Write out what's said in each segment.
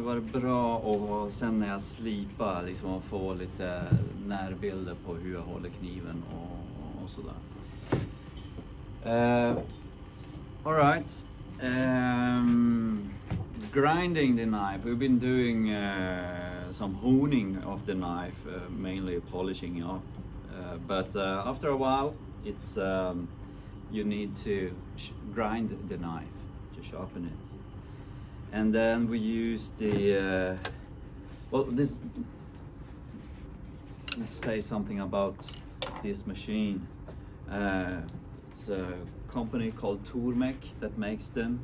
Det var bra och sen när jag slipar liksom få lite närbilder på hur jag håller kniven och sådär. All right. Grinding the knife. We've been doing some honing of the knife, mainly polishing off. But after a while, it's you need to grind the knife to sharpen it. And then we use the let's say something about this machine. It's a company called Tormek that makes them,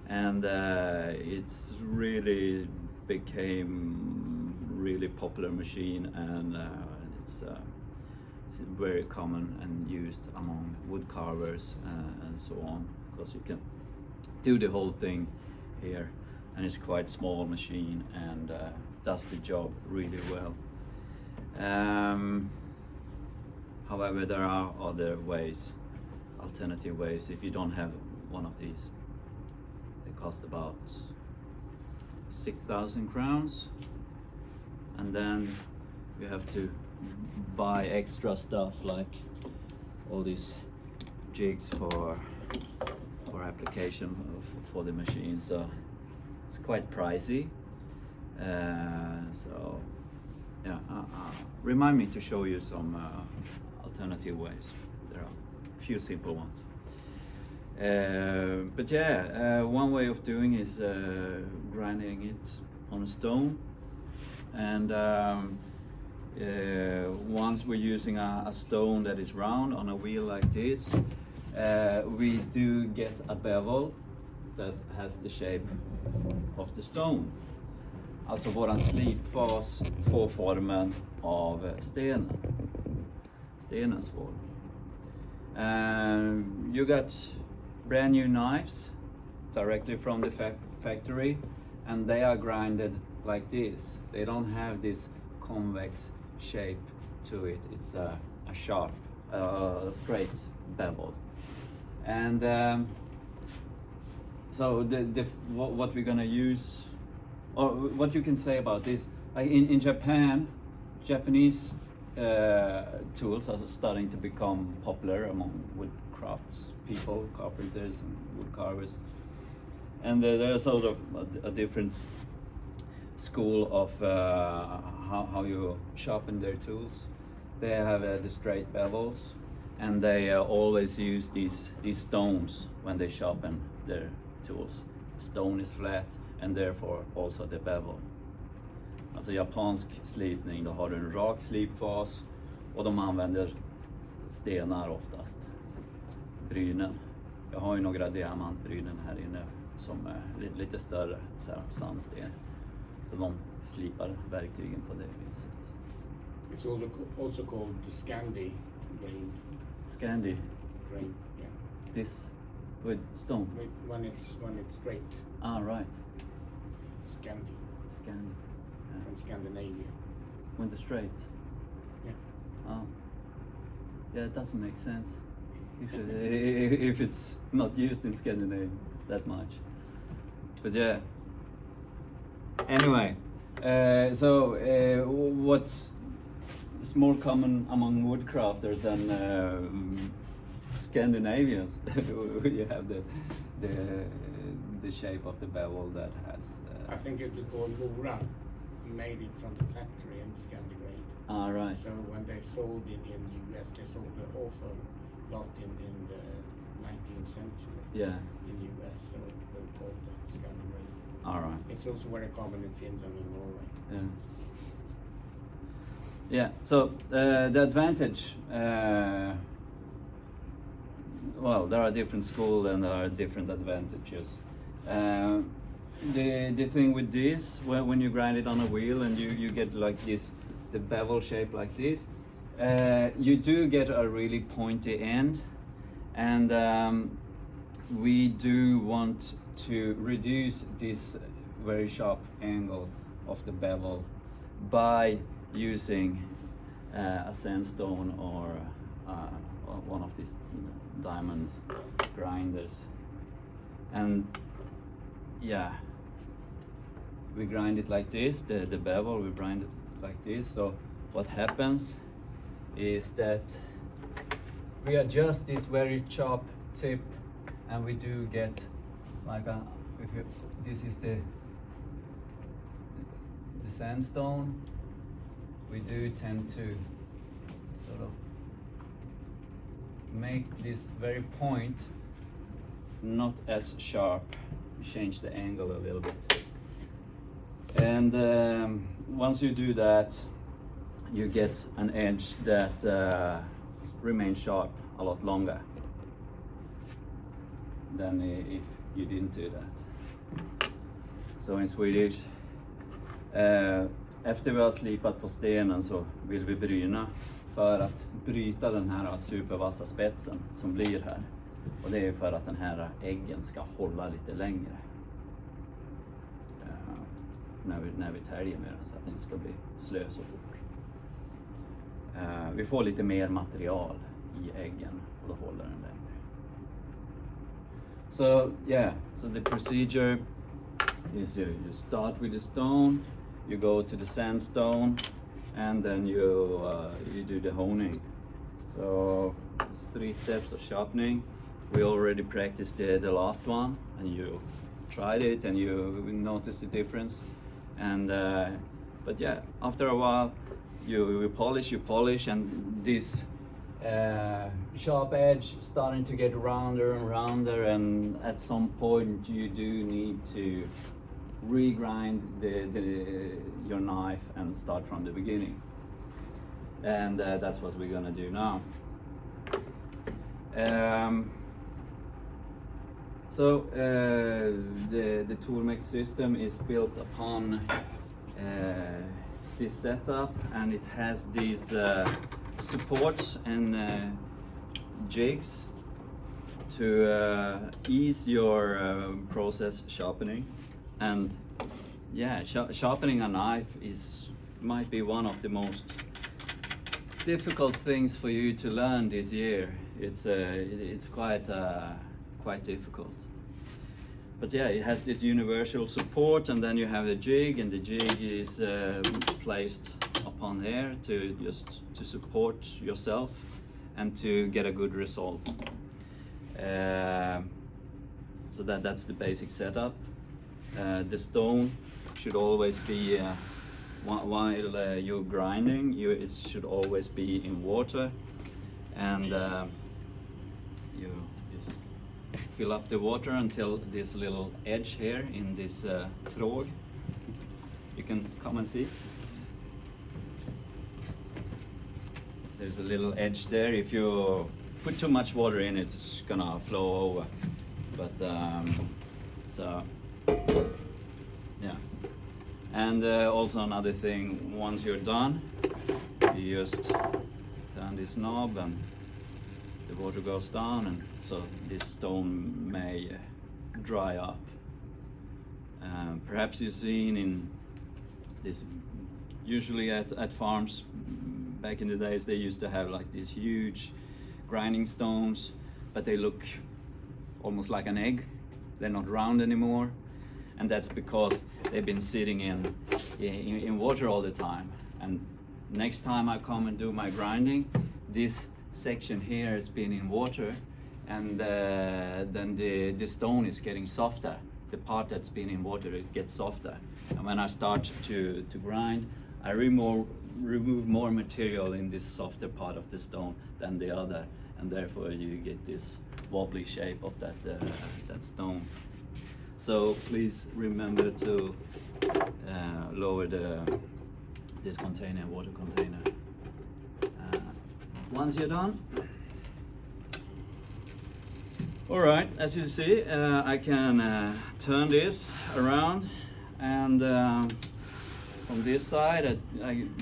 and it's really became really popular machine, and it's very common and used among wood carvers and so on, because you can do the whole thing here, and it's quite small machine and does the job really well. However, there are other ways, alternative ways. If you don't have one of these, they cost about 6,000 crowns, and then you have to buy extra stuff like all these jigs for application for the machine, so it's quite pricey. So yeah, remind me to show you some alternative ways. There are a few simple ones. But yeah, one way of doing is grinding it on a stone, and once we're using a stone that is round on a wheel like this, we do get a bevel that has the shape of the stone. Alltså våran slipfas får formen av stenens form. You got brand new knives directly from the factory, and they are grinded like this. They don't have this convex shape to it. It's a sharp, straight bevel. And so what we're gonna use, or what you can say about this, in Japan, Japanese tools are starting to become popular among wood crafts people, carpenters and wood carvers. And there's sort of a different school of how you sharpen their tools. They have the straight bevels, and they always use these stones when they sharpen their tools. The stone is flat, and therefore also the bevel. Alltså japansk slipning, då har du en rak slipfas och de använder stenar oftast. Brynen. Jag har ju några diamantbrynen här inne som är lite större, så här, sandsten. Så de slipar verktygen på det viset. It's also called the Scandi grain. Scandi? Grain, yeah. This with stone? When it's straight. Ah, right. Scandi. Scandi. Yeah. From Scandinavia. When they're straight? Yeah. Oh. Yeah, it doesn't make sense if it's not used in Scandinavia that much. But yeah. Anyway, so what is more common among woodcrafters and Scandinavians? You have the shape of the bevel that has. I think it was called Mora. Made it from the factory in Scandinavia. Ah, right. So when they sold it in US, they sold an awful lot in the 19th century. Yeah. In US, so they called it Scandinavia. All right. It's also very common in Finland and Norway. Yeah. Yeah. So the advantage. Well, there are different schools and there are different advantages. The thing with this, when you grind it on a wheel and you get like this, the bevel shape like this, you do get a really pointy end, and we do want to reduce this very sharp angle of the bevel by using a sandstone or one of these diamond grinders. And yeah, we grind it like this, the bevel, we grind it like this. So what happens is that we adjust this very sharp tip, and we do get like a, this is the sandstone, we do tend to sort of make this very point not as sharp, change the angle a little bit. And once you do that, you get an edge that remains sharp a lot longer than if you didn't do that. So in Swedish, efter vi har slipat på stenen så vill vi bryna för att bryta den här supervassa spetsen som blir här. Och det är för att den här äggen ska hålla lite längre när vi täljer med den, så att den inte ska bli slö så fort. Vi får lite mer material i äggen och då håller den längre. So yeah, so the procedure is you start with the stone, you go to the sandstone, and then you do the honing. So 3 steps of sharpening. We already practiced the last one, and you tried it and you noticed the difference. And but yeah, after a while you polish, and this sharp edge starting to get rounder and rounder, and at some point you do need to regrind your knife and start from the beginning. And that's what we're gonna do now. So the Toolmix system is built upon this setup, and it has these supports and jigs to ease your process sharpening. And yeah, sharpening a knife might be one of the most difficult things for you to learn this year. It's quite difficult. But yeah, it has this universal support, and then you have the jig, and the jig is placed upon here to support yourself and to get a good result. So that's the basic setup. The stone should always be while you're grinding, it should always be in water, and you just fill up the water until this little edge here in this tråg. You can come and see. There's a little edge there. If you put too much water in, it's gonna flow over. But so yeah. And also another thing, once you're done, you just turn this knob and the water goes down, and so this stone may dry up. Perhaps you've seen in this, usually at farms back in the days, they used to have like these huge grinding stones, but they look almost like an egg. They're not round anymore, and that's because they've been sitting in water all the time. And next time I come and do my grinding, this section here has been in water, and then the stone is getting softer. The part that's been in water, it gets softer. And when I start to grind, I remove more material in this softer part of the stone than the other, and therefore you get this wobbly shape of that stone. So please remember to lower this container, water container. Once you're done, all right, as you see, I can turn this around, and from this side,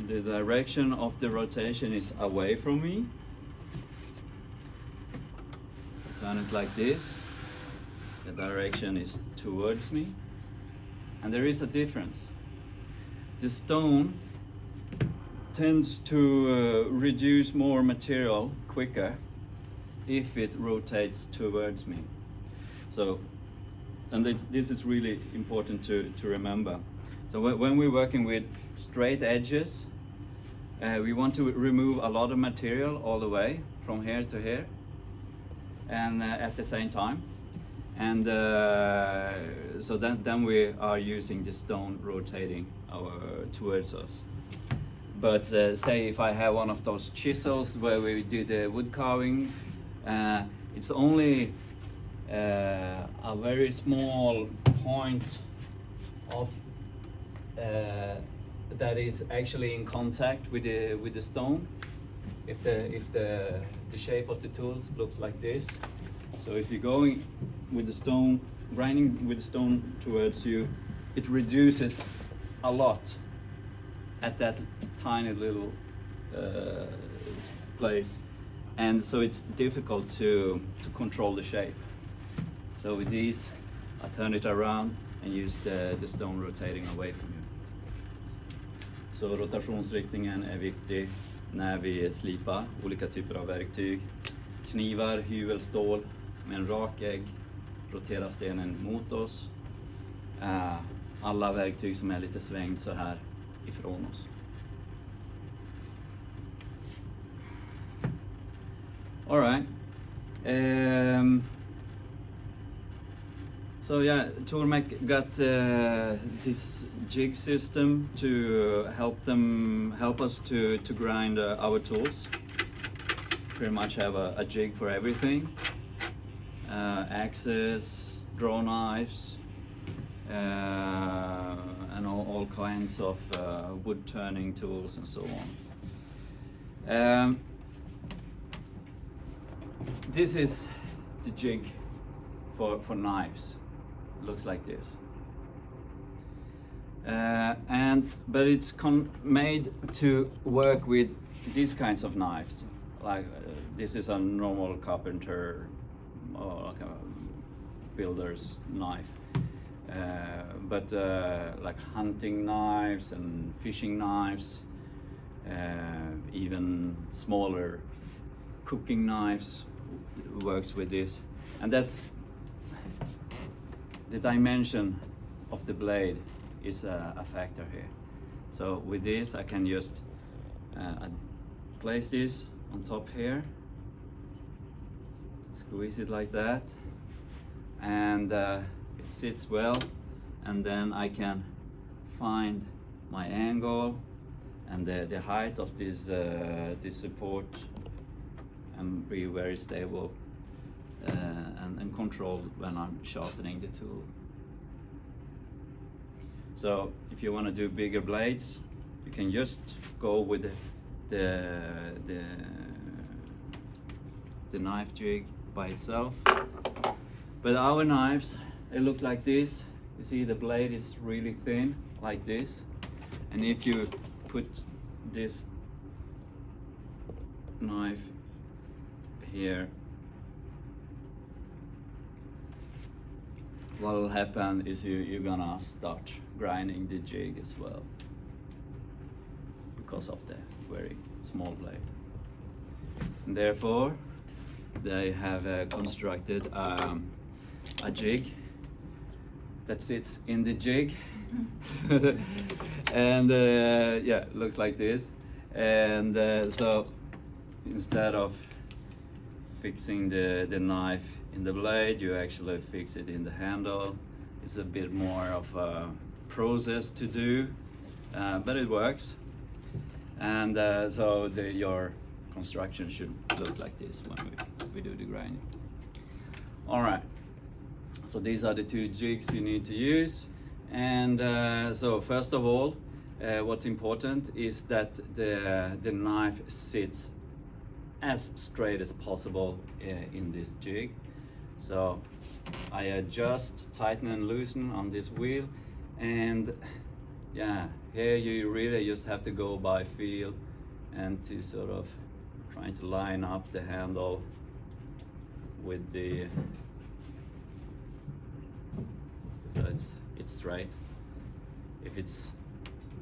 the direction of the rotation is away from me. Turn it like this. The direction is towards me, and there is a difference. The stone tends to reduce more material quicker if it rotates towards me. So, and this is really important to remember. So when we're working with straight edges, we want to remove a lot of material all the way from here to here, and at the same time. And so then we are using the stone rotating towards us. But say if I have one of those chisels where we do the wood carving, it's only a very small point of that is actually in contact with the stone. If the shape of the tool looks like this, so if you're going with the stone, grinding with the stone towards you, it reduces a lot at that tiny little place, and so it's difficult to control the shape. So with these, I turn it around and use the stone rotating away from you. Så rotationsriktningen är viktig när vi slipar olika typer av verktyg. Knivar, hyvel, stål med en rak ägg, rotera stenen mot oss. Alla verktyg som är lite svängt så här ifrån oss. All right. So yeah, Tormek got this jig system to help us to grind our tools. Pretty much have a jig for everything. Axes, draw knives, and all kinds of wood turning tools and so on. This is the jig for knives. Looks like this, but it's made to work with these kinds of knives. Like this is a normal carpenter or like a builder's knife, but like hunting knives and fishing knives, even smaller cooking knives works with this, and that's the dimension of the blade is a factor here. So with this I can just place this on top here, squeeze it like that, and it sits well, and then I can find my angle and the height of this support and be very stable and controlled when I'm sharpening the tool. So if you want to do bigger blades, you can just go with the knife jig by itself. But our knives, they look like this. You see the blade is really thin, like this. And if you put this knife here, what will happen is you're gonna start grinding the jig as well because of the very small blade. And therefore, they have constructed a jig that sits in the jig, and yeah, it looks like this. And so instead of fixing the knife in the blade, you actually fix it in the handle. It's a bit more of a process to do, but it works. And so your construction should look like this when we do the grinding. All right, so these are the two jigs you need to use. And so first of all, what's important is that the knife sits as straight as possible in this jig. So I adjust, tighten and loosen on this wheel, and yeah, here you really just have to go by feel and to sort of trying to line up the handle with the, so it's straight. If it's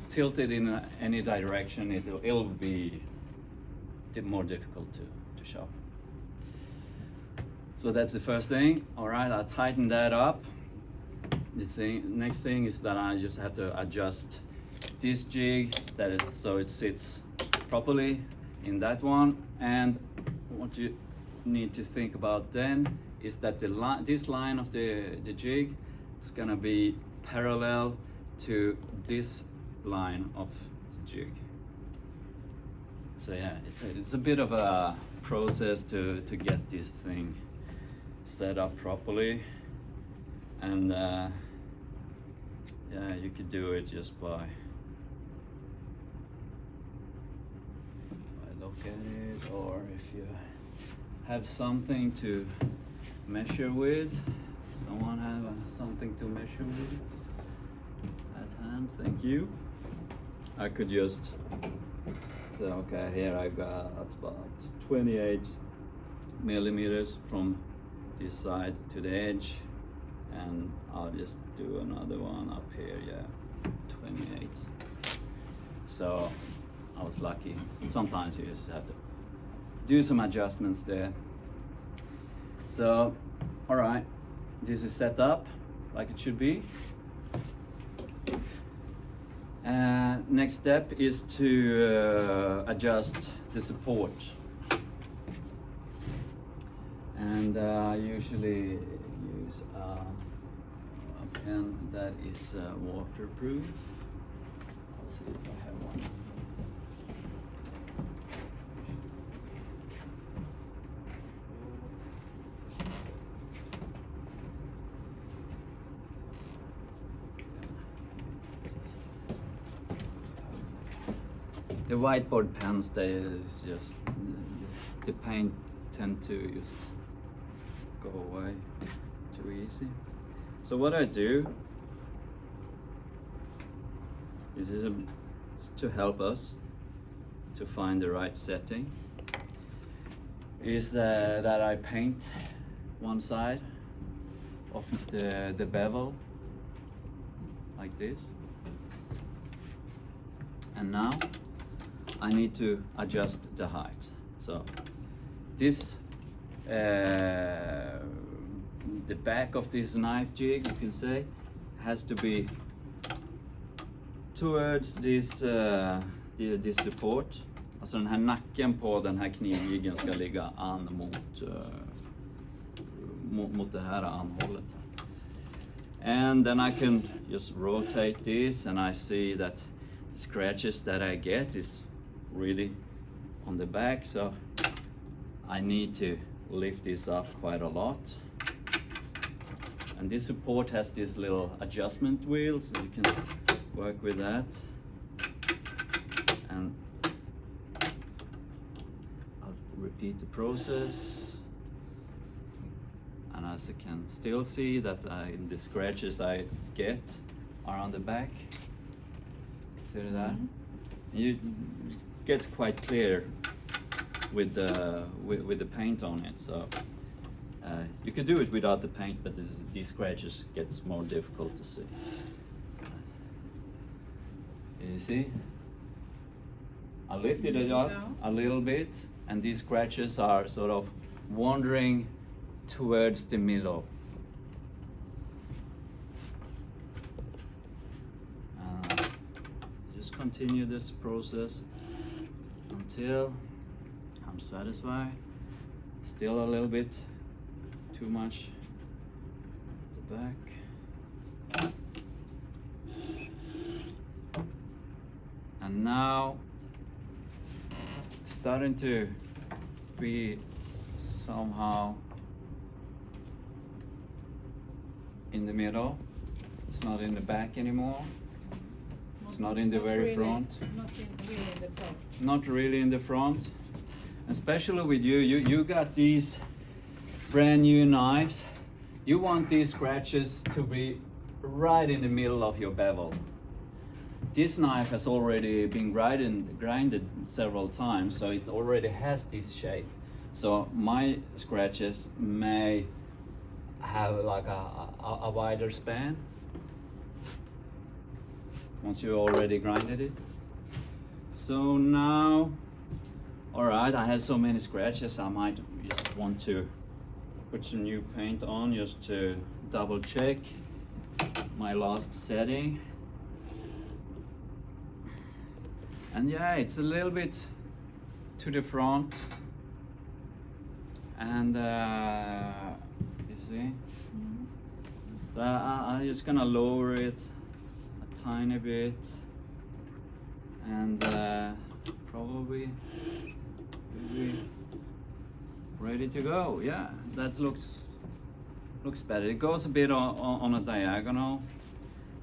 tilted in any direction, it'll be more difficult to sharpen. So that's the first thing. All right, I'll tighten that up next thing is that I just have to adjust this jig so it sits properly in that one. And what you need to think about then is that this line of the jig is gonna be parallel to this line of the jig. So yeah, it's a bit of a process to get this thing set up properly. And yeah, you could do it just by look at it, or if you have something to measure with. Someone have something to measure with at hand? Thank you. I could just say, okay, here I got about 28 millimeters from this side to the edge, and I'll just do another one up here. Yeah, 28. So I was lucky. Sometimes you just have to do some adjustments there. So, all right, this is set up like it should be. Next step is to adjust the support. And I usually use a pen that is waterproof. Let's see if I have one. The whiteboard pens, the paint tend to just go away too easy. So what I do is to help us to find the right setting, is that I paint one side of the bevel like this, and now I need to adjust the height. So this the back of this knife jig, you can say, has to be towards this this support. Alltså den här nacken på den här knivjiggen ska ligga an mot det här anhållet. And then I can just rotate this, and I see that the scratches that I get is really on the back, so I need to lift this up quite a lot. And this support has these little adjustment wheels, so you can work with that. And I'll repeat the process. And as you can still see that the scratches I get are on the back. See that? Mm-hmm. You get quite clear with the paint on it. So you could do it without the paint, but these scratches gets more difficult to see. You see? I lifted it up a little bit, and these scratches are sort of wandering towards the middle. Just continue this process until I'm satisfied. Still a little bit too much at the back. And now it's starting to be somehow in the middle. It's not in the back anymore. It's not in the very front. Not really in the front. Especially with you got these brand new knives. You want these scratches to be right in the middle of your bevel. This knife has already been grinded several times, so it already has this shape. So my scratches may have like a wider span once you already grinded it. So now, all right, I have so many scratches, I might just want to put some new paint on just to double check. my last setting. And yeah, it's a little bit to the front. And you see? So I'm just gonna lower it a tiny bit. And probably we'll be ready to go. Yeah, that looks better. It goes a bit on a diagonal,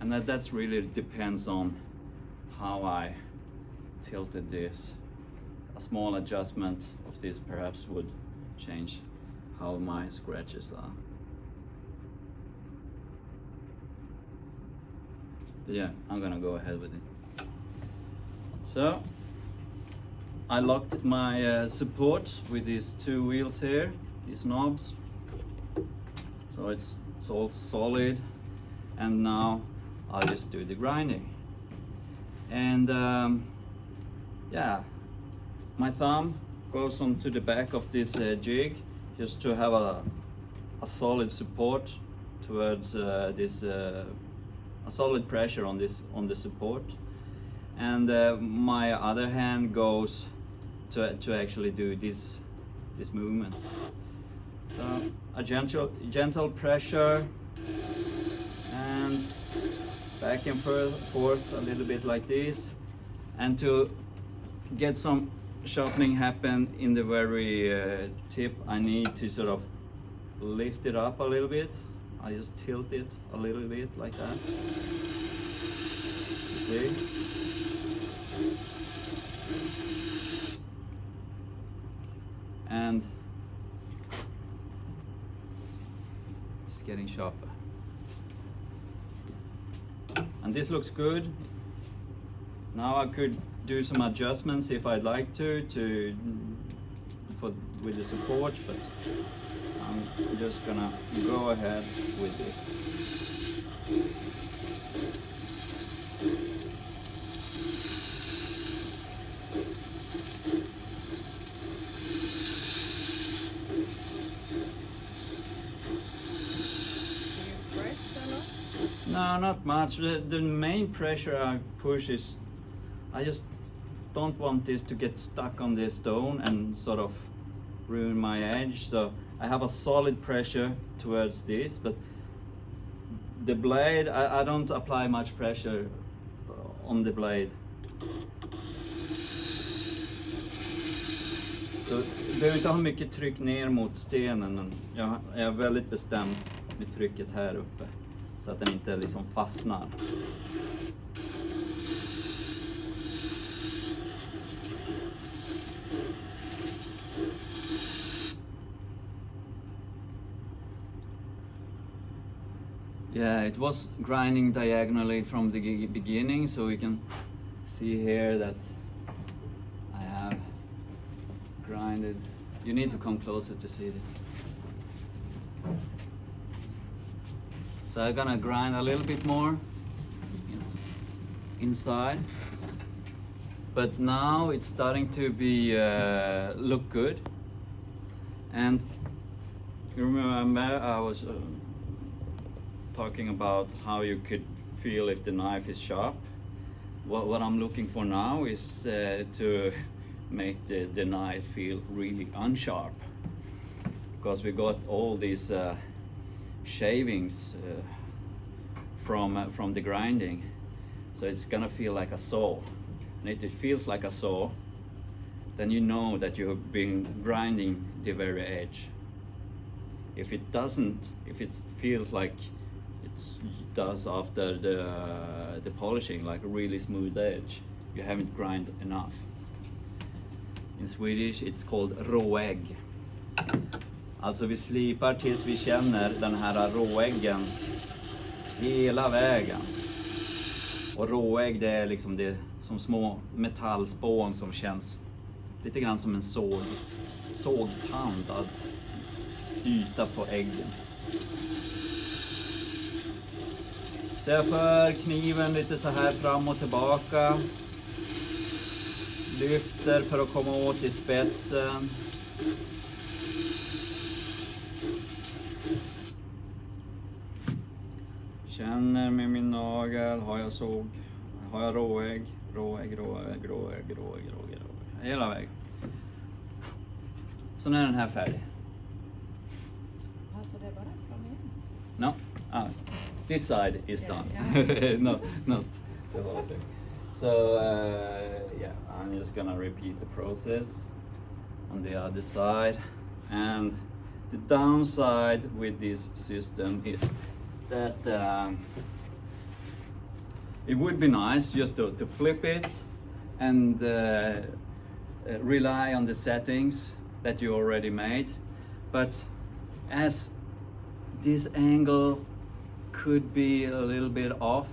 and that's really depends on how I tilted this. A small adjustment of this perhaps would change how my scratches are. But yeah, I'm gonna go ahead with it. So I locked my support with these two wheels here, these knobs. So it's all solid, and now I'll just do the grinding. And yeah, my thumb goes onto the back of this jig just to have a solid support towards this, a solid pressure on the support. And my other hand goes to actually do this movement. So a gentle pressure, and back and forth a little bit like this. And to get some sharpening happen in the very tip, I need to sort of lift it up a little bit. I just tilt it a little bit like that. You see? And it's getting sharper. And this looks good. Now I could do some adjustments if I'd like to with the support, but I'm just gonna go ahead with this. No, not much. The main pressure I push is I just don't want this to get stuck on the stone and sort of ruin my edge. So I have a solid pressure towards this, but the blade, I don't apply much pressure on the blade. Så du behöver inte ha mycket tryck ner mot stenen, men jag är väldigt bestämd med trycket här uppe så att den inte liksom fastnar. Yeah, it was grinding diagonally from the beginning, so we can see here that I have grinded. You need to come closer to see this. So I'm gonna grind a little bit more, you know, inside. But now it's starting to be look good. And you remember I was talking about how you could feel if the knife is sharp. What I'm looking for now is to make the knife feel really unsharp, because we got all these shavings from the grinding, so it's gonna feel like a saw. And if it feels like a saw, then you know that you have been grinding the very edge. If it doesn't, if it feels like it does after the polishing, like a really smooth edge, you haven't grinded enough. In Swedish it's called råägg. Alltså vi slipar tills vi känner den här råäggen hela vägen. Och råägg, det är liksom det som små metallspån som känns lite grann som en sågtandad yta på äggen. Så jag för kniven lite så här fram och tillbaka. Lyfter för att komma åt i spetsen. Känner med min nagel, har jag såg, har jag råägg, hela vägen. Så nu är den här färdig. Alltså det är bara från en. No, this side is Yeah, done. not the whole thing. So yeah, I'm just gonna repeat the process on the other side. And the downside with this system is that it would be nice just to flip it and rely on the settings that you already made. But as this angle could be a little bit off,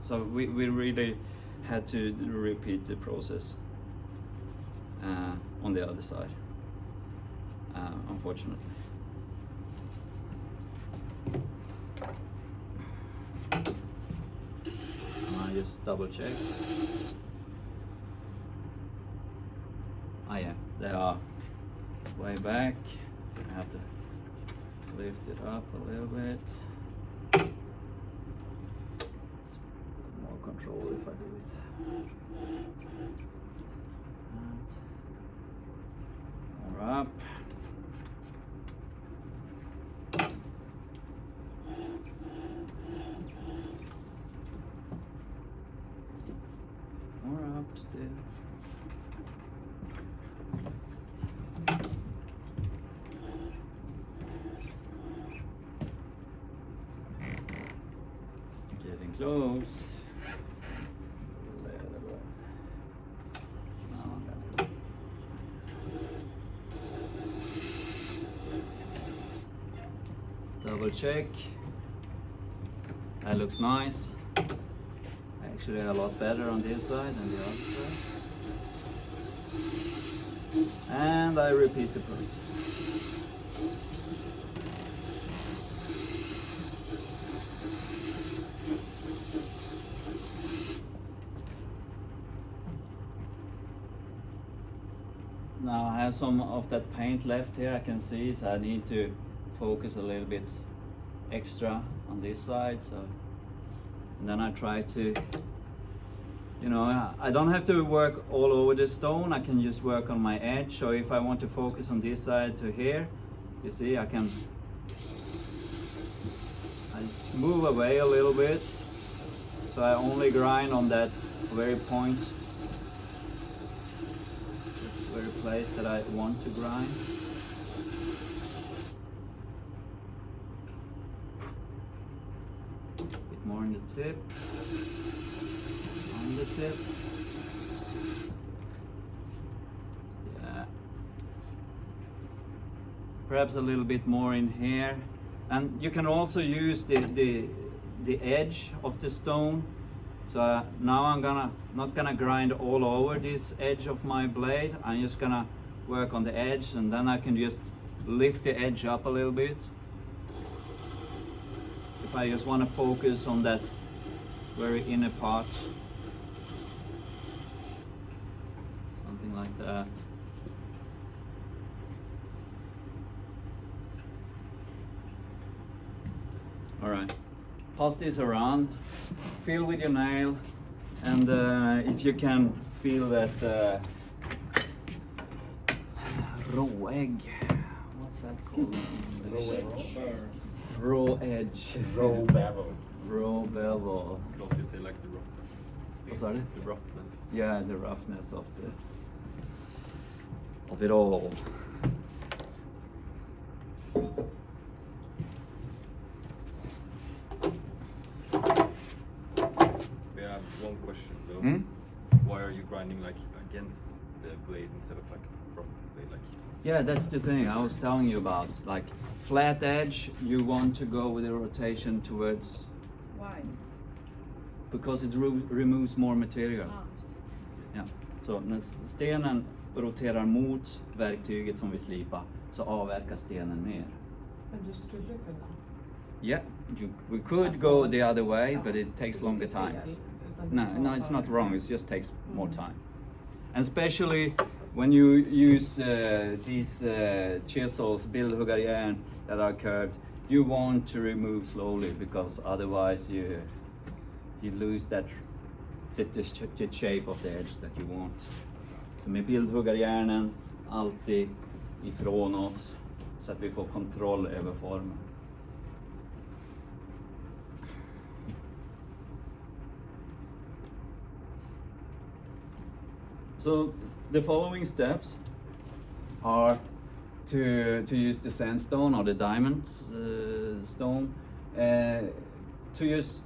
so we really had to repeat the process on the other side, unfortunately. I just double check. Yeah, they are way back. I have to lift it up a little bit. It's more control if I do it. More up. More up still. Getting close. Now I'm gonna double check. That looks nice. Actually a lot better on this side than the other side. And I repeat the process. Now I have some of that paint left here, I can see, so I need to focus a little bit extra on this side. So, and then I try to, you know, I don't have to work all over the stone, I can just work on my edge. So if I want to focus on this side to here, you see, I just move away a little bit. So I only grind on that very point, very place that I want to grind. A bit more in the tip, on the tip. Yeah. Perhaps a little bit more in here. And you can also use the edge of the stone. So now I'm not gonna grind all over this edge of my blade. I'm just gonna work on the edge, and then I can just lift the edge up a little bit. If I just want to focus on that very inner part. Something like that. All right. Pass this around, feel with your nail, and if you can feel that raw egg, what's that called? Raw edge. Raw edge. Raw bevel. Raw bevel. Because you say like the roughness. What's that? The roughness. Yeah, the roughness of it all. We have one question though. Hmm? Why are you grinding like against the blade instead of like from the blade? Like Yeah, that's the thing I was telling you about. Like flat edge, you want to go with the rotation towards, Why? because it removes more material. Ah, Ja. Så när stenen roterar mot verktyget som vi slipar, så avverkar stenen mer. Men du skulle kunna. Yeah, we could go the other way, but it takes longer time. No, it's not wrong. It just takes more time, and especially when you use these chisels, bildhuggarjärn that are curved. you want to remove slowly, because otherwise you lose the shape of the edge that you want. Så med bildhuggarjärnen alltid ifrån oss så att vi får kontroll över formen. So the following steps are to use the sandstone or the diamond stone to use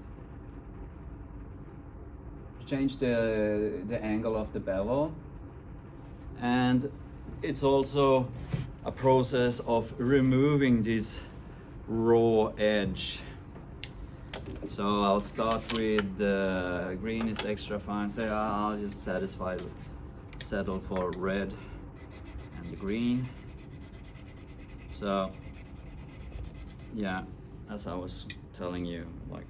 change the angle of the bevel, and it's also a process of removing this raw edge. So I'll start with green is extra fine, so I'll just settle for red and the green. So yeah, as I was telling you, like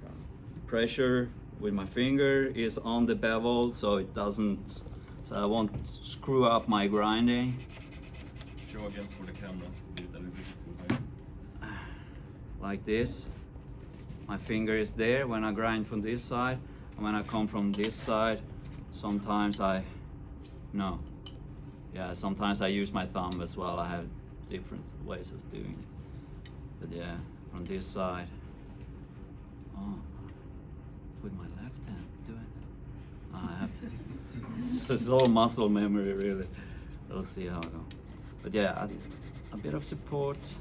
pressure with my finger is on the bevel, so it doesn't, so I won't screw up my grinding. Show again for the camera. Leave it a little bit too high. Like this. My finger is there when I grind from this side, and when I come from this side, sometimes sometimes I use my thumb as well. I have different ways of doing it. But yeah, from this side. Oh, with my left hand do it. I have to. It's all muscle memory, really. We'll see how I go. But yeah, a bit of support.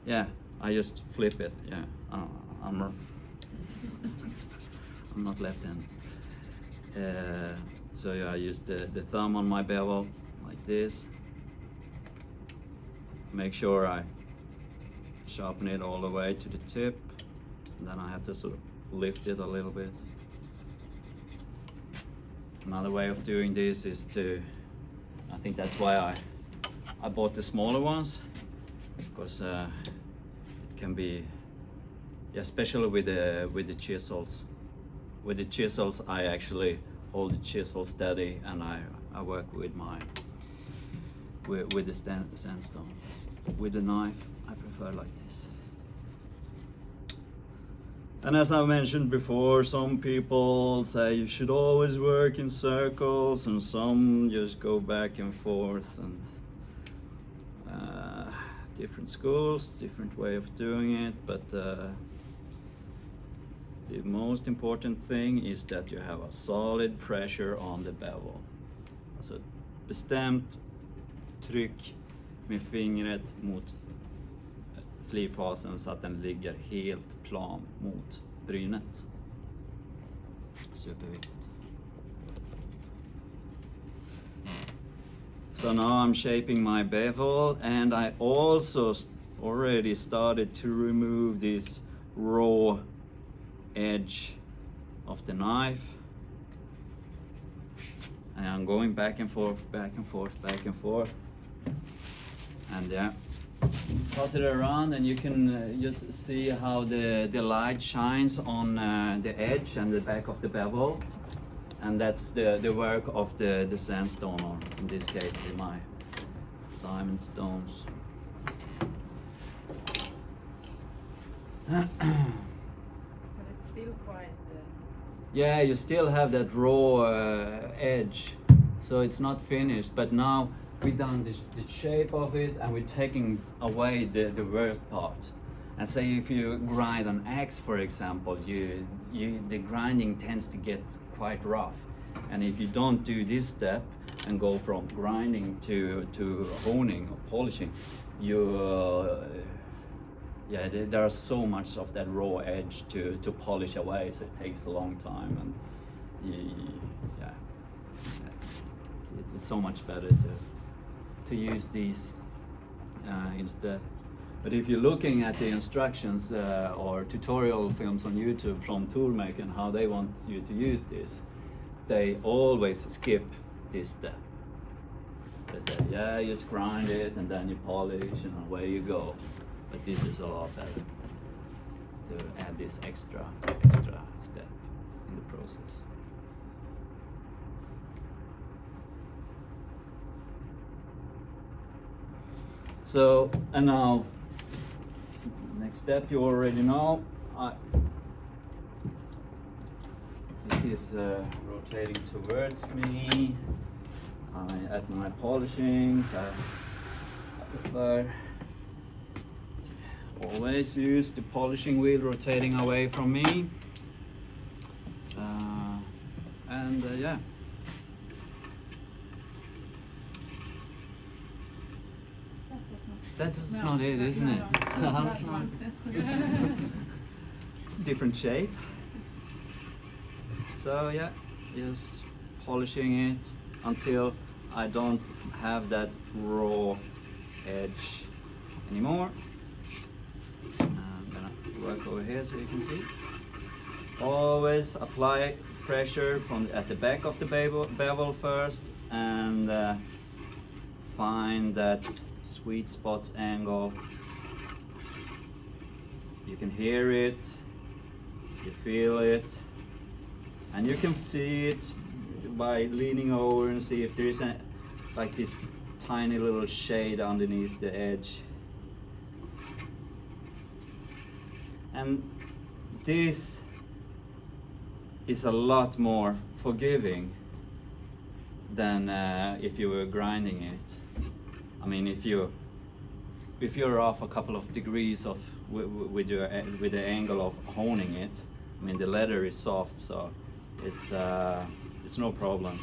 Yeah, I just flip it. Yeah, I'm not left-handed. So yeah, I use the thumb on my bevel like this. Make sure I sharpen it all the way to the tip. And then I have to sort of lift it a little bit. Another way of doing this is to, I think that's why I bought the smaller ones, because it can be, especially with the chisels. With the chisels, I actually hold the chisel steady, and I work with the sandstone. With the knife, I prefer like this. And as I mentioned before, some people say you should always work in circles, and some just go back and forth, and different schools, different way of doing it, but the most important thing is that you have a solid pressure on the bevel. Alltså ett bestämt tryck med fingret mot slipfasen så att den ligger helt plan mot brynet. Superviktigt. So now I'm shaping my bevel, and I also already started to remove this raw edge of the knife. And I'm going back and forth, back and forth, back and forth. And yeah, toss it around, and you can just see how the light shines on the edge and the back of the bevel. And that's the work of the sandstone, or in this case my diamond stones. But it's still quite. Yeah, you still have that raw edge, so it's not finished. But now we've done the shape of it, and we're taking away the worst part. And say if you grind an axe, for example, the grinding tends to get quite rough. And if you don't do this step and go from grinding to honing or polishing, there's so much of that raw edge to polish away, so it takes a long time, and it's so much better to use these instead. But if you're looking at the instructions or tutorial films on YouTube from toolmaker and how they want you to use this, they always skip this step. They say, yeah, you just grind it and then you polish and away you go. But this is a lot better to add this extra step in the process. So, and now, next step you already know. This is rotating towards me. At my polishing, I prefer to always use the polishing wheel rotating away from me. Yeah. That's No, not it, no, isn't no, it? no, not That's that not- one. It's a different shape. So yeah, just polishing it until I don't have that raw edge anymore. I'm gonna work over here so you can see. Always apply pressure at the back of the bevel first, and find that sweet spot angle. You can hear it, you feel it, and you can see it by leaning over and see if there is like this tiny little shade underneath the edge. And this is a lot more forgiving than if you were grinding it. I mean, if you're off a couple of degrees of with the angle of honing it, I mean the leather is soft, so it's no problem,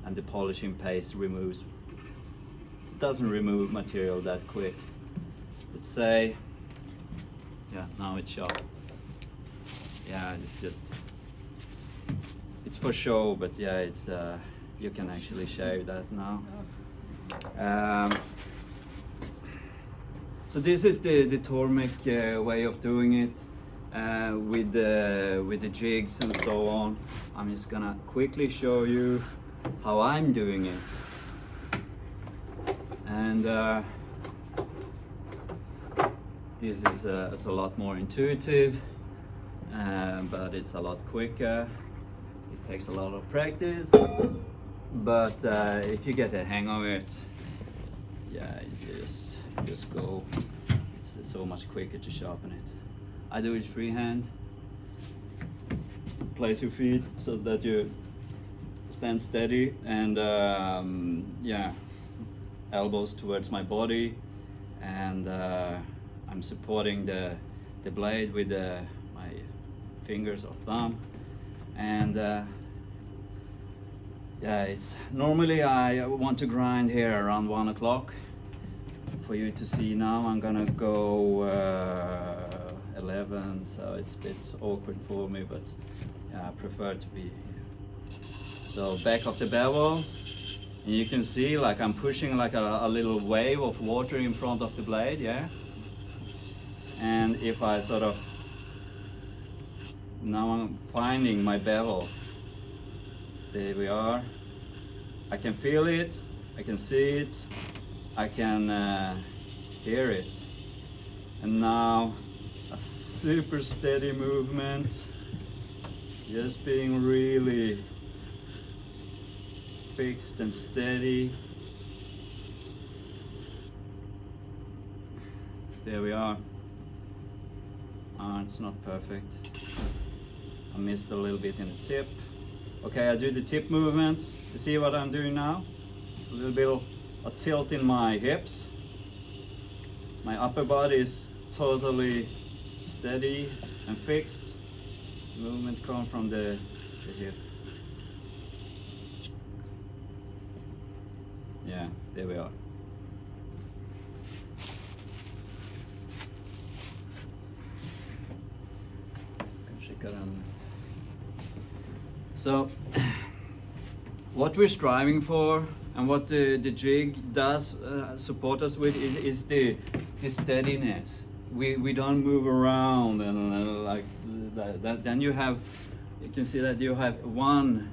and the polishing paste doesn't remove material that quick. Let's say, yeah, now it's sharp. Yeah, it's for show, but yeah, it's you can actually shave that now. So this is the Tormek way of doing it with the jigs and so on. I'm just gonna quickly show you how I'm doing it, and this is it's a lot more intuitive, but it's a lot quicker. It takes a lot of practice, but if you get a hang of it, yeah, you just go. It's so much quicker to sharpen it. I do it freehand. Place your feet so that you stand steady, and yeah, elbows towards my body, and I'm supporting the blade with my fingers or thumb, and yeah, it's normally I want to grind here around 1 o'clock. For you to see now, I'm gonna go 11, so it's a bit awkward for me, but yeah, I prefer to be here. So back of the bevel, and you can see like I'm pushing like a little wave of water in front of the blade, yeah. And if I sort of, now I'm finding my bevel. There we are. I can feel it, I can see it, I can hear it. And now a super steady movement, just being really fixed and steady. There we are. It's not perfect. I missed a little bit in the tip. Okay, I do the tip movement. You see what I'm doing now? A little bit of a tilt in my hips. My upper body is totally steady and fixed. Movement comes from the hip. Yeah, there we are. So, what we're striving for and what the jig does support us with is the steadiness. We don't move around and like that. Then you can see that you have one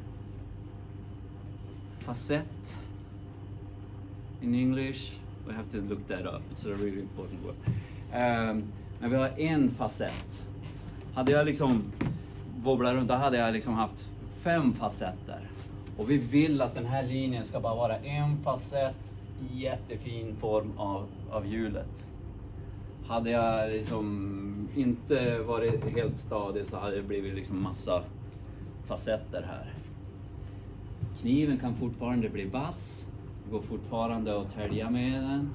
facet in English. We have to look that up. It's a really important word. Men vi har en facett. Hade jag liksom wobblat runt, då hade jag liksom haft 5 facetter. Och vi vill att den här linjen ska bara vara en facett jättefin form av hjulet. Hade jag liksom inte varit helt stadig så hade det blivit liksom massa facetter här. Kniven kan fortfarande bli vass, det går fortfarande att tälja med den,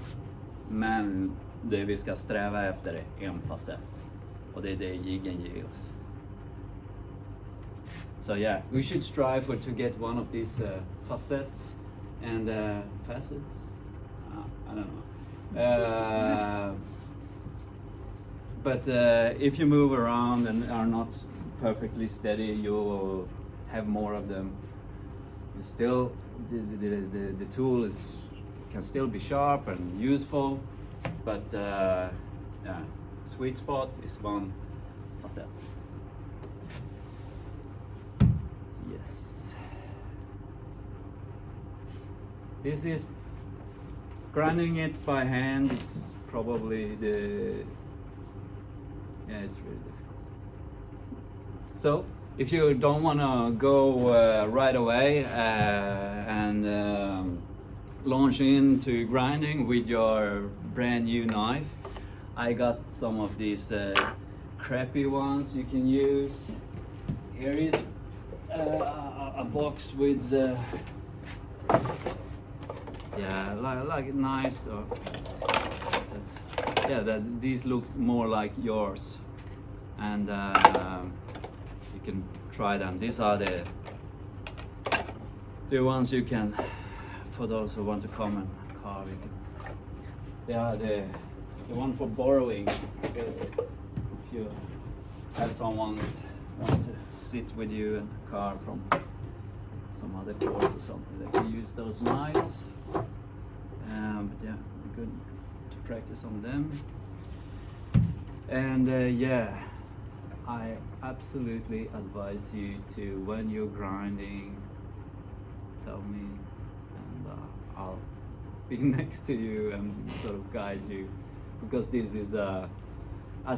men det vi ska sträva efter är en facett, och det är det jiggen ger oss. So yeah, we should strive for to get one of these facets and facets. I don't know. But if you move around and are not perfectly steady, you will have more of them. Still, the tool can still be sharp and useful, but yeah, sweet spot is one facet. Yes. This is grinding it by hand is probably it's really difficult. So if you don't want to go right away and launch into grinding with your brand new knife, I got some of these crappy ones you can use. Here is a box with yeah, like knives. Yeah, these looks more like yours, and you can try them. These are the ones you can, for those who want to come and carve it. They are the one for borrowing. If you have someone that wants to sit with you and carve from some other course or something, they can use those knives. But yeah, good to practice on them. And yeah, I absolutely advise you to, when you're grinding, tell me, and I'll be next to you and sort of guide you, because this is a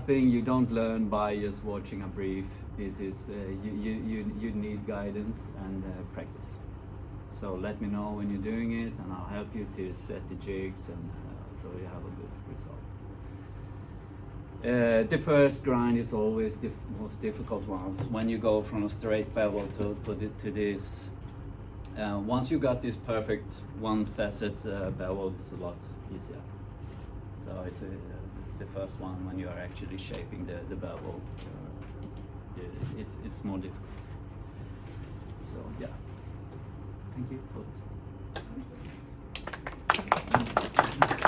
thing you don't learn by just watching a brief. This is you need guidance and practice. So let me know when you're doing it, and I'll help you to set the jigs, and so you have a good result. The first grind is always the most difficult one. When you go from a straight bevel to this, once you got this perfect one facet bevel, it's a lot easier. So it's the first one when you are actually shaping the bevel. It's more difficult. So yeah. Thank you for listening.